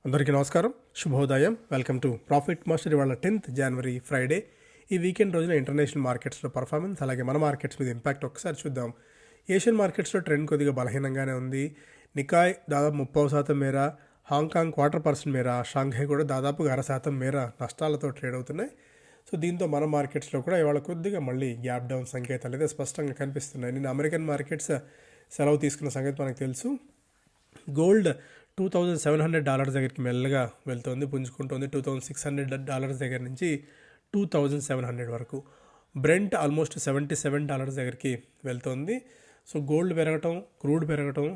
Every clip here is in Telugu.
అందరికీ నమస్కారం, శుభోదయం. Welcome to profit master. ఇవాళ 10th జనవరి ఫ్రైడే. ఈ వీకెండ్ రోజున ఇంటర్నేషనల్ మార్కెట్స్లో పర్ఫార్మెన్స్, అలాగే మన మార్కెట్స్ మీద ఇంపాక్ట్ ఒకసారి చూద్దాం. ఏషియన్ మార్కెట్స్లో ట్రెండ్ కొద్దిగా బలహీనంగానే ఉంది. నికాయ్ దాదాపు 30% మేర, హాంకాంగ్ 1/4% మేర, షాంఘై కూడా దాదాపుగా 0.5% మేర నష్టాలతో ట్రేడ్ అవుతున్నాయి. సో దీంతో మన మార్కెట్స్లో కూడా ఇవాళ కొద్దిగా మళ్ళీ గ్యాప్ డౌన్ సంకేతాలు అయితే స్పష్టంగా కనిపిస్తున్నాయి. నిన్న అమెరికన్ మార్కెట్స్ సెలవు తీసుకున్న సంగతి మనకు తెలుసు. గోల్డ్ $2,700 దగ్గరికి మెల్లగా వెళ్తుంది, పుంజుకుంటుంది. $2,600 దగ్గర నుంచి 2,700 వరకు. బ్రెంట్ ఆల్మోస్ట్ $77 దగ్గరికి వెళ్తుంది. సో గోల్డ్ పెరగటం, క్రూడ్ పెరగటం,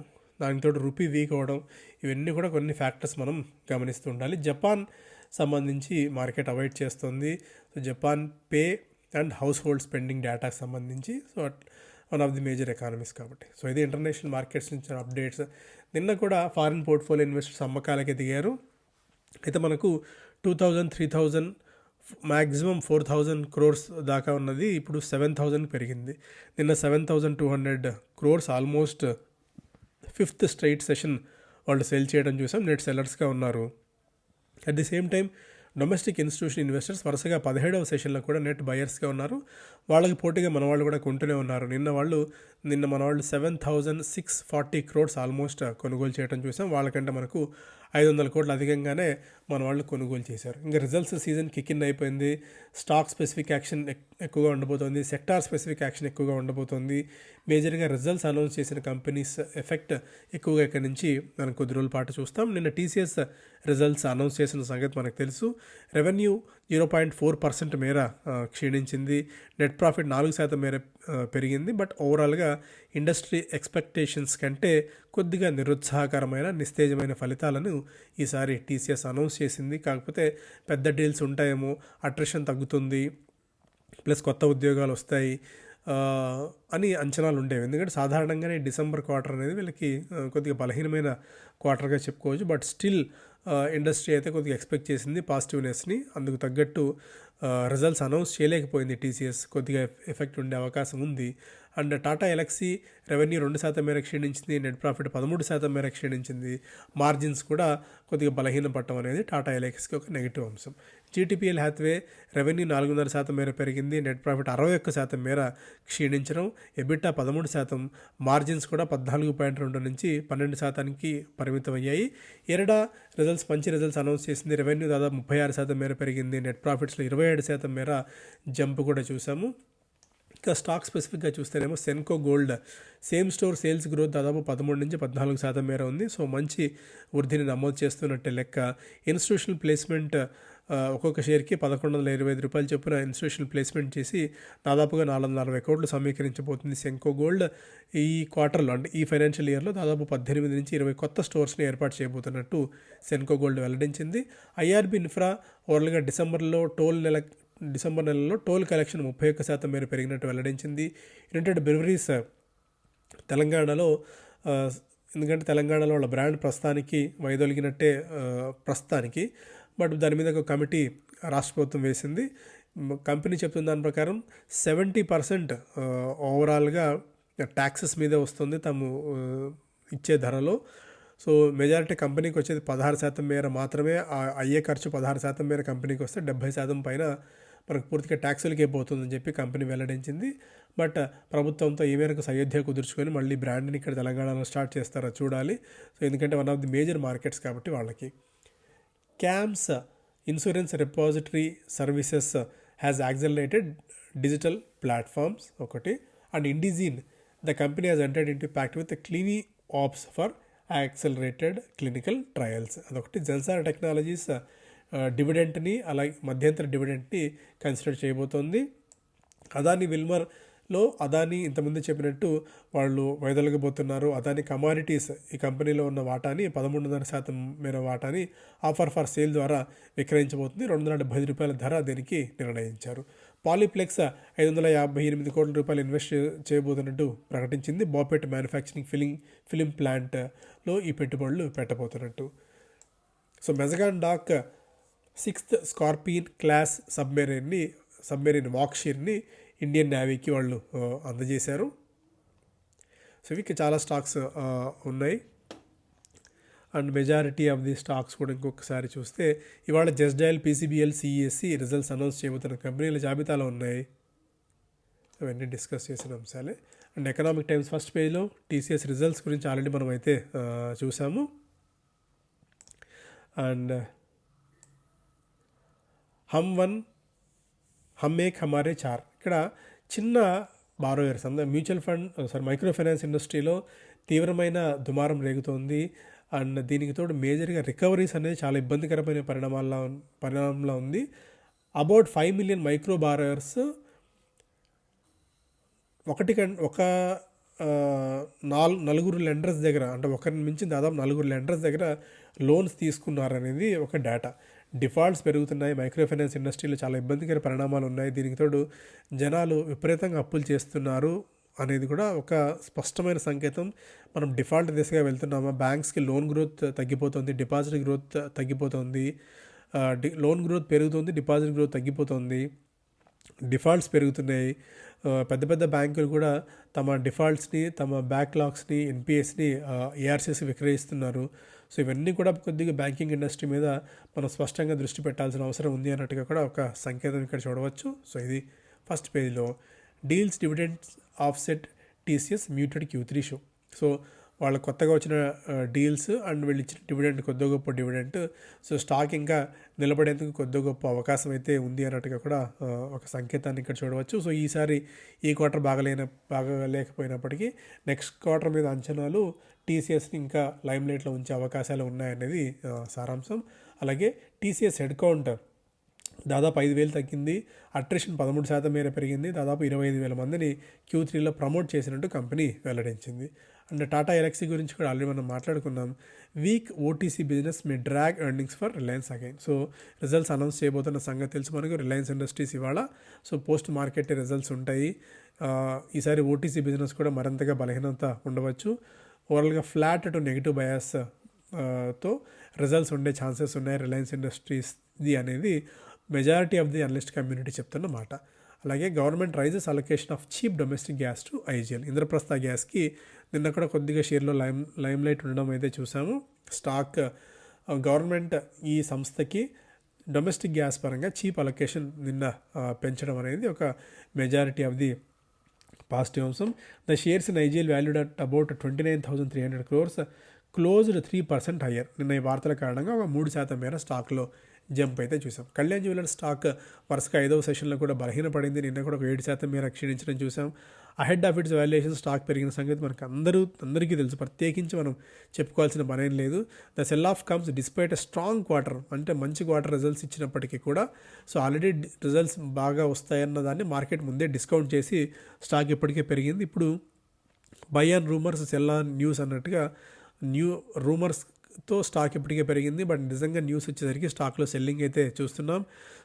దానితో రూపీ వీక్ అవ్వడం, ఇవన్నీ కూడా కొన్ని ఫ్యాక్టర్స్ మనం గమనిస్తూ ఉండాలి. జపాన్ సంబంధించి మార్కెట్ అవాయిడ్ చేస్తుంది. So Japan pay and house hold spending డేటాకు సంబంధించి one of the major economies కాబట్టి. సో ఇది ఇంటర్నేషనల్ మార్కెట్స్ నుంచి అప్డేట్స్. నిన్న కూడా ఫారిన్ పోర్ట్ఫోలియో ఇన్వెస్టర్స్ అమ్మకాలకి దిగారు. అయితే మనకు 2,000, 3,000, మ్యాక్సిమం 4,000 crores దాకా ఉన్నది ఇప్పుడు 7,000 పెరిగింది. నిన్న 7,200 crores almost 5th straight session వాళ్ళు సెల్ చేయడం చూసాం. నెట్ సెల్లర్స్గా ఉన్నారు. At the same time domestic institution investors వరుసగా 17వ సెషన్లో కూడా నెట్ బయర్స్గా ఉన్నారు. వాళ్ళకి పోటీగా మన వాళ్ళు కూడా కొంటూనే ఉన్నారు. నిన్న మన వాళ్ళు 7,640 crores ఆల్మోస్ట్ కొనుగోలు చేయడం చూసాం. వాళ్ళకంటే మనకు 500 కోట్లు అధికంగానే మన వాళ్ళు కొనుగోలు చేశారు. ఇంకా రిజల్ట్స్ సీజన్ కిక్ ఇన్ అయిపోయింది. స్టాక్ స్పెసిఫిక్ యాక్షన్ ఎక్కువగా ఉండబోతోంది. సెక్టార్ స్పెసిఫిక్ యాక్షన్ ఎక్కువగా ఉండబోతోంది. మేజర్గా రిజల్ట్స్ అనౌన్స్ చేసిన కంపెనీస్ ఎఫెక్ట్ ఎక్కువగా ఇక్కడి నుంచి మనం కొద్ది రోజుల పాటు చూస్తాం. నిన్న టీసీఎస్ రిజల్ట్స్ అనౌన్స్ చేసిన సంగతి మనకు తెలుసు. రెవెన్యూ 0.4% మేర క్షీణించింది. నెట్ ప్రాఫిట్ 4% మేర పెరిగింది. బట్ ఓవరాల్గా ఇండస్ట్రీ ఎక్స్పెక్టేషన్స్ కంటే కొద్దిగా నిరుత్సాహకరమైన, నిస్తేజమైన ఫలితాలను ఈసారి టీసీఎస్ అనౌన్స్ చేసింది. కాకపోతే పెద్ద డీల్స్ ఉంటాయేమో, అట్రిషన్ తగ్గుతుంది, ప్లస్ కొత్త ఉద్యోగాలు వస్తాయి అని అంచనాలు ఉండేవి. ఎందుకంటే సాధారణంగానే డిసెంబర్ క్వార్టర్ అనేది వీళ్ళకి కొద్దిగా బలహీనమైన క్వార్టర్గా చెప్పుకోవచ్చు. బట్ స్టిల్ ఇండస్ట్రీ అయితే కొద్దిగా ఎక్స్పెక్ట్ చేసింది పాజిటివ్నెస్ని. అందుకు తగ్గట్టు రిజల్ట్స్ అనౌన్స్ చేయలేకపోయింది టీసీఎస్. కొద్దిగా ఎఫెక్ట్ ఉండే అవకాశం ఉంది. అండ్ టాటా ఎలక్సీ రెవెన్యూ 2% మేర క్షీణించింది. నెట్ ప్రాఫిట్ 13% మేర క్షీణించింది. మార్జిన్స్ కూడా కొద్దిగా బలహీనపడటం అనేది టాటా ఎలక్సీకి ఒక నెగిటివ్ అంశం. జీటీపీఎల్ హ్యాత్వే రెవెన్యూ 4.5% మేర పెరిగింది. నెట్ ప్రాఫిట్ 61% మేర క్షీణించడం. ఎబిటా 13%, మార్జిన్స్ కూడా 14.2 నుంచి 12%కి పరిమితం అయ్యాయి. ఎరడా రిజల్ట్స్ మంచి రిజల్ట్స్ అనౌన్స్ చేసింది. రెవెన్యూ దాదాపు 36% మేర పెరిగింది. నెట్ ప్రాఫిట్స్లో 27% మేర జంప్ కూడా చూసాము. ఇంకా స్టాక్ స్పెసిఫిక్గా చూస్తేనేమో Senco gold same store sales growth దాదాపు 13 నుంచి 14% మేర ఉంది. సో మంచి వృద్ధిని నమోదు చేస్తున్నట్టే లెక్క. ఇన్స్టిట్యూషనల్ ప్లేస్మెంట్ ఒక్కొక్క షేర్కి 1,125 రూపాయలు చొప్పున ఇన్స్టిట్యూషనల్ ప్లేస్మెంట్ చేసి దాదాపుగా 440 కోట్లు సమీకరించబోతుంది సెన్కో గోల్డ్. ఈ క్వార్టర్లో, అంటే ఈ ఫైనాన్షియల్ ఇయర్లో దాదాపు 18 నుంచి 20 కొత్త స్టోర్స్ని ఏర్పాటు చేయబోతున్నట్టు సెన్కో గోల్డ్ వెల్లడించింది. ఐఆర్బి ఇన్ఫ్రా ఓవరాల్గా డిసెంబర్ నెలలో టోల్ కలెక్షన్ 31% మేర పెరిగినట్టు వెల్లడించింది. యునైటెడ్ బ్రెవరీస్ తెలంగాణలో, ఎందుకంటే తెలంగాణలో వాళ్ళ బ్రాండ్ ప్రస్తుతానికి వైదొలిగినట్టే ప్రస్తుతానికి, బట్ దాని మీద ఒక కమిటీ రాష్ట్ర ప్రభుత్వం వేసింది. కంపెనీ చెప్తున్న దాని ప్రకారం 70% ఓవరాల్గా ట్యాక్సెస్ మీదే వస్తుంది తాము ఇచ్చే ధరలో. సో మెజారిటీ కంపెనీకి వచ్చేది 16% మేర మాత్రమే. అయ్యే ఖర్చు 16% మేర కంపెనీకి వస్తే 70% పైన మనకు పూర్తిగా ట్యాక్సులకే పోతుందని చెప్పి కంపెనీ వెల్లడించింది. బట్ ప్రభుత్వంతో ఈ మేరకు సయోధ్య కుదుర్చుకొని మళ్ళీ బ్రాండ్ని ఇక్కడ తెలంగాణలో స్టార్ట్ చేస్తారో చూడాలి. సో ఎందుకంటే one of the major markets కాబట్టి వాళ్ళకి. CAMS insurance repository services has accelerated digital platforms ఒకటి. And Indegene the company has entered into pact with CliniOps for accelerated clinical trials అదొకటి. జెన్సార్ టెక్నాలజీస్ డివిడెంట్ని, అలాగే మధ్యంతర డివిడెంట్ని కన్సిడర్ చేయబోతోంది. అదాని విల్మర్లో అదాని ఇంతకుముందు చెప్పినట్టు వాళ్ళు వైదొలగబోతున్నారు. అదాని కమాడిటీస్ ఈ కంపెనీలో ఉన్న వాటాని 13.5% మేర వాటాని ఆఫర్ ఫర్ సేల్ ద్వారా విక్రయించబోతుంది. 275 రూపాయల ధర దీనికి నిర్ణయించారు. పాలీప్లెక్స్ 558 కోట్ల రూపాయలు ఇన్వెస్ట్ చేయబోతున్నట్టు ప్రకటించింది. బాపెట్ మ్యానుఫ్యాక్చరింగ్ ఫిలిం ప్లాంట్లో ఈ పెట్టుబడులు పెట్టబోతున్నట్టు. So Mazagon Dock 6th Scorpene class submarine వాక్షీర్ని ఇండియన్ నేవీకి వాళ్ళు అందజేశారు. సో ఇవి చాలా స్టాక్స్ ఉన్నాయి. And majority of the stocks కూడా ఇంకొకసారి చూస్తే ఇవాళ Just Dial, PCBL, CESC results announce చేయబోతున్న కంపెనీల జాబితాలో ఉన్నాయి. అవన్నీ డిస్కస్ చేసిన అంశాలే. అండ్ ఎకనామిక్ టైమ్స్ ఫస్ట్ పేజ్లో టీసీఎస్ రిజల్ట్స్ గురించి ఆల్రెడీ మనం అయితే చూసాము. అండ్ హమ్ ఏక్ హమారే చార్, ఇక్కడ చిన్న borrowers mutual fund micro finance ఇండస్ట్రీలో తీవ్రమైన దుమారం రేగుతోంది. అండ్ దీనికి తోడు మేజర్గా రికవరీస్ అనేది చాలా ఇబ్బందికరమైన పరిణామంలో ఉంది. అబౌట్ 5 million మైక్రో బారోయర్స్ నలుగురు లెండర్స్ దగ్గర, అంటే ఒకరిని మించి దాదాపు 4 లెండర్స్ దగ్గర లోన్స్ తీసుకున్నారనేది ఒక డేటా. డిఫాల్ట్స్ పెరుగుతున్నాయి, మైక్రో ఫైనాన్స్ ఇండస్ట్రీలో చాలా ఇబ్బందికర పరిణామాలు ఉన్నాయి. దీనికి తోడు జనాలు విపరీతంగా అప్పులు చేస్తున్నారు అనేది కూడా ఒక స్పష్టమైన సంకేతం. మనం డిఫాల్ట్ దిశగా వెళ్తున్నామా, బ్యాంక్స్కి లోన్ గ్రోత్ తగ్గిపోతుంది, డిపాజిట్ గ్రోత్ తగ్గిపోతుంది, లోన్ గ్రోత్ పెరుగుతుంది, డిపాజిట్ గ్రోత్ తగ్గిపోతుంది, డిఫాల్ట్స్ పెరుగుతున్నాయి. పెద్ద పెద్ద బ్యాంకులు కూడా తమ డిఫాల్ట్స్ని, తమ బ్యాక్లాగ్స్ని, ఎన్పిఎస్ని ఏఆర్సీస్ విక్రయిస్తున్నారు. సో ఇవన్నీ కూడా కొద్దిగా బ్యాంకింగ్ ఇండస్ట్రీ మీద మనం స్పష్టంగా దృష్టి పెట్టాల్సిన అవసరం ఉంది అన్నట్టుగా కూడా ఒక సంకేతం ఇక్కడ చూడవచ్చు. సో ఇది ఫస్ట్ పేజ్లో. Deals dividends offset TCS muted Q3 show. So వాళ్ళ కొత్తగా వచ్చిన డీల్స్ అండ్ వీళ్ళు ఇచ్చిన డివిడెంట్, కొద్ది గొప్ప డివిడెంట్, సో స్టాక్ ఇంకా నిలబడేందుకు కొద్ది గొప్ప అవకాశం అయితే ఉంది అన్నట్టుగా కూడా ఒక సంకేతాన్ని ఇక్కడ చూడవచ్చు. సో ఈసారి ఈ క్వార్టర్ బాగలేకపోయినప్పటికీ నెక్స్ట్ క్వార్టర్ మీద అంచనాలు టీసీఎస్ని ఇంకా లైమ్లైట్లో ఉంచే అవకాశాలు ఉన్నాయనేది సారాంశం. అలాగే టీసీఎస్ హెడ్ కౌంట్ దాదాపు 5,000 తగ్గింది, అట్రిషన్ 13% మేర పెరిగింది, దాదాపు 25,000 మందిని Q3లో ప్రమోట్ చేసినట్టు కంపెనీ వెల్లడించింది. అండ్ టాటా ఎలక్సీ గురించి కూడా ఆల్రెడీ మనం మాట్లాడుకున్నాం. Week OTC business May drag earnings for Reliance again. So results announce చేయబోతున్న సంగతి తెలుసు మనకు. రిలయన్స్ ఇండస్ట్రీస్ ఇవాళ సో పోస్ట్ మార్కెట్ రిజల్ట్స్ ఉంటాయి. ఈసారి ఓటీసీ బిజినెస్ కూడా మరింతగా బలహీనత ఉండవచ్చు. ఓవరాల్గా ఫ్లాట్ టు నెగిటివ్ బయాస్ తో రిజల్ట్స్ ఉండే ఛాన్సెస్ ఉన్నాయి రిలయన్స్ ఇండస్ట్రీస్ది అనేది majority of the analyst community చెప్తున్న మాట. అలాగే government rises allocation of cheap domestic gas to IGL. Indraprastha గ్యాస్కి నిన్న కూడా కొద్దిగా షేర్లో లైమ్లైట్ ఉండడం అయితే చూసాము. స్టాక్ గవర్నమెంట్ ఈ సంస్థకి డొమెస్టిక్ గ్యాస్ పరంగా చీప్ అలొకేషన్ నిన్న పెంచడం అనేది ఒక మెజారిటీ ఆఫ్ ది పాజిటివ్ అంశం. The shares in IGL valued at about 29,300 crores, closed 3% higher. నిన్న ఈ వార్తల కారణంగా ఒక 3% మేర స్టాక్లో జంప్ అయితే చూసాం. కళ్యాణ్ జ్యువెలర్స్ స్టాక్ వరుసగా 5వ సెషన్లో కూడా బలహీనపడింది. నిన్న కూడా ఒక 7% మేర క్షీణించడం చూసాం. Ahead of it's valuation stock పెరిగిన సంగతి మనకు అందరికీ తెలుసు, ప్రత్యేకించి మనం చెప్పుకోవాల్సిన పనేం లేదు. The cell of comes despite a strong quarter, అంటే మంచి క్వార్టర్ రిజల్ట్స్ ఇచ్చినప్పటికీ కూడా సో ఆల్రెడీ రిజల్ట్స్ బాగా వస్తాయన్న దాన్ని మార్కెట్ ముందే డిస్కౌంట్ చేసి స్టాక్ ఇప్పటికే పెరిగింది. ఇప్పుడు by on rumours cell on news అన్నట్టుగా రూమర్స్తో స్టాక్ ఇప్పటికే పెరిగింది. బట్ నిజంగా న్యూస్ వచ్చేసరికి స్టాక్లో సెల్లింగ్ అయితే చూస్తున్నాం.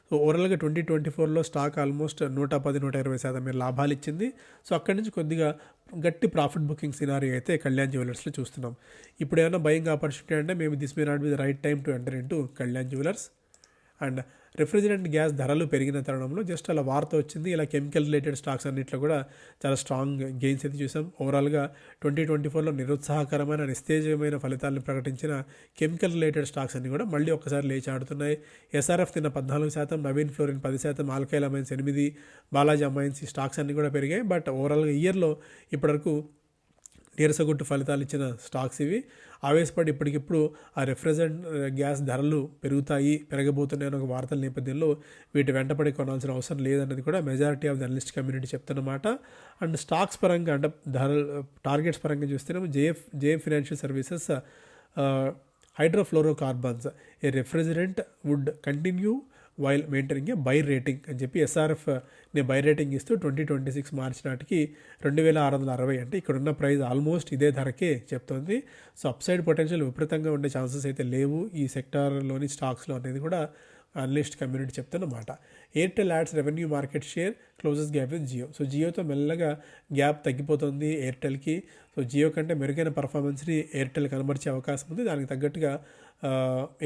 సో ఓవరాల్గా 2024లో స్టాక్ ఆల్మోస్ట్ 110-120% మీరు లాభాలు ఇచ్చింది. సో అక్కడి నుంచి కొద్దిగా గట్టి ప్రాఫిట్ బుకింగ్ సినారీ అయితే కళ్యాణ్ జ్యువెలర్స్లో చూస్తున్నాం. ఇప్పుడు ఏమైనా బయింగ్ ఆపర్చునిటీ అంటే maybe this may not be the right time to enter into Kalyan jewellers. And refrigerant gas ధరలు పెరిగిన తరుణంలో జస్ట్ అలా వార్త వచ్చింది. ఇలా కెమికల్ రిలేటెడ్ స్టాక్స్ అన్నింటిలో కూడా చాలా స్ట్రాంగ్ గెయిన్స్ అయితే చూసాం. ఓవరాల్గా 2024లో నిరుత్సాహకరమైన నిస్తేజమైన ఫలితాలను ప్రకటించిన కెమికల్ రిలేటెడ్ స్టాక్స్ అన్ని కూడా మళ్ళీ ఒక్కసారి లేచి ఆడుతున్నాయి. ఎస్ఆర్ఎఫ్ నిన్న 14%, Naveen fluorine 10%, alkyl amines 8%, Balaji amines ఈ స్టాక్స్ అన్ని కూడా పెరిగాయి. బట్ ఓవరాల్గా ఇయర్లో ఇప్పటివరకు నీరసగొట్టు ఫలితాలు ఇచ్చిన స్టాక్స్ ఇవి. ఆవేశపడి ఇప్పటికిప్పుడు ఆ రిఫ్రిజరెంట్ గ్యాస్ ధరలు పెరగబోతున్నాయని ఒక వార్తల నేపథ్యంలో వీటి వెంటపడి కొనాల్సిన అవసరం లేదన్నది కూడా majority of the analyst community చెప్తున్నమాట. అండ్ స్టాక్స్ పరంగా అంటే టార్గెట్స్ పరంగా చూస్తేనేమో JF financial services hydrofluorocarbons a refrigerant would continue while maintaining a buy rating అని చెప్పి ఎస్ఆర్ఎఫ్ని బై రేటింగ్ ఇస్తూ 2026 మార్చి నాటికి 2,660, అంటే ఇక్కడున్న ప్రైస్ ఆల్మోస్ట్ ఇదే ధరకే చెప్తోంది. సో అప్సైడ్ పొటెన్షియల్ విపరీతంగా ఉండే ఛాన్సెస్ అయితే లేవు ఈ సెక్టార్లోని స్టాక్స్లో అనేది కూడా అనలిస్ట్ కమ్యూనిటీ చెప్తున్నమాట. Airtel adds revenue market share closes gap with Jio. So జియోతో మెల్లగా గ్యాప్ తగ్గిపోతుంది ఎయిర్టెల్కి. సో జియో కంటే మెరుగైన పర్ఫార్మెన్స్ని ఎయిర్టెల్ కనబరిచే అవకాశం ఉంది. దానికి తగ్గట్టుగా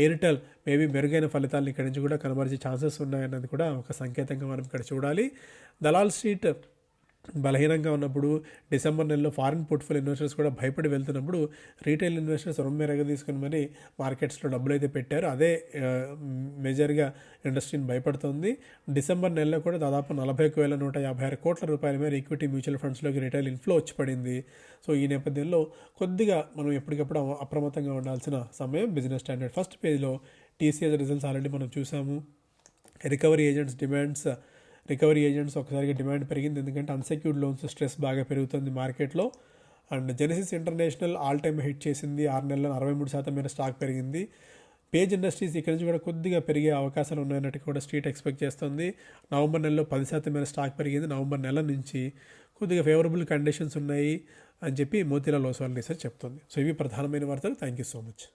ఎయిర్టెల్ మేబీ మెరుగైన ఫలితాలను ఇక్కడి నుంచి కూడా కనబరిచే ఛాన్సెస్ ఉన్నాయన్నది కూడా ఒక సంకేతంగా మనం ఇక్కడ చూడాలి. దలాల్ స్ట్రీట్ బలహీనంగా ఉన్నప్పుడు డిసెంబర్ నెలలో ఫారిన్ పోర్ట్ఫోలియో ఇన్వెస్టర్స్ కూడా భయపడి వెళ్తున్నప్పుడు రీటైల్ ఇన్వెస్టర్స్ రొమ్మెరగ తీసుకుని మరి మార్కెట్స్లో డబ్బులు అయితే పెట్టారు. అదే మేజర్గా ఇండస్ట్రీని భయపడుతుంది. డిసెంబర్ నెలలో కూడా దాదాపు 41,156 కోట్ల రూపాయల మేర ఈక్విటీ మ్యూచువల్ ఫండ్స్లోకి రిటైల్ ఇన్ఫ్లో వచ్చి పడింది. సో ఈ నేపథ్యంలో కొద్దిగా మనం ఎప్పటికప్పుడు అప్రమత్తంగా ఉండాల్సిన సమయం. బిజినెస్ స్టాండర్డ్ ఫస్ట్ పేజ్లో టీసీఎస్ రిజల్ట్స్ ఆల్రెడీ మనం చూసాము. రికవరీ ఏజెంట్స్ ఒకసారిగా డిమాండ్ పెరిగింది, ఎందుకంటే అన్సెక్యూర్డ్ లోన్స్ స్ట్రెస్ బాగా పెరుగుతుంది మార్కెట్లో. And Genesis international all time hit చేసింది, 6 నెలల్లో 63% మేర స్టాక్ పెరిగింది. పేజ్ ఇండస్ట్రీస్ ఇక్కడ నుంచి కూడా కొద్దిగా పెరిగే అవకాశాలు ఉన్నాయన్నట్టు కూడా స్ట్రీట్ ఎక్స్పెక్ట్ చేస్తుంది. నవంబర్ నెలలో 10% మేర స్టాక్ పెరిగింది. నవంబర్ నెల నుంచి కొద్దిగా ఫేవరబుల్ కండిషన్స్ ఉన్నాయి అని చెప్పి మోతీలాల్ ఓస్వాల్ రీసెర్చ్ చెప్తుంది. సో ఇవి ప్రధానమైన వార్తలు. Thank you so much.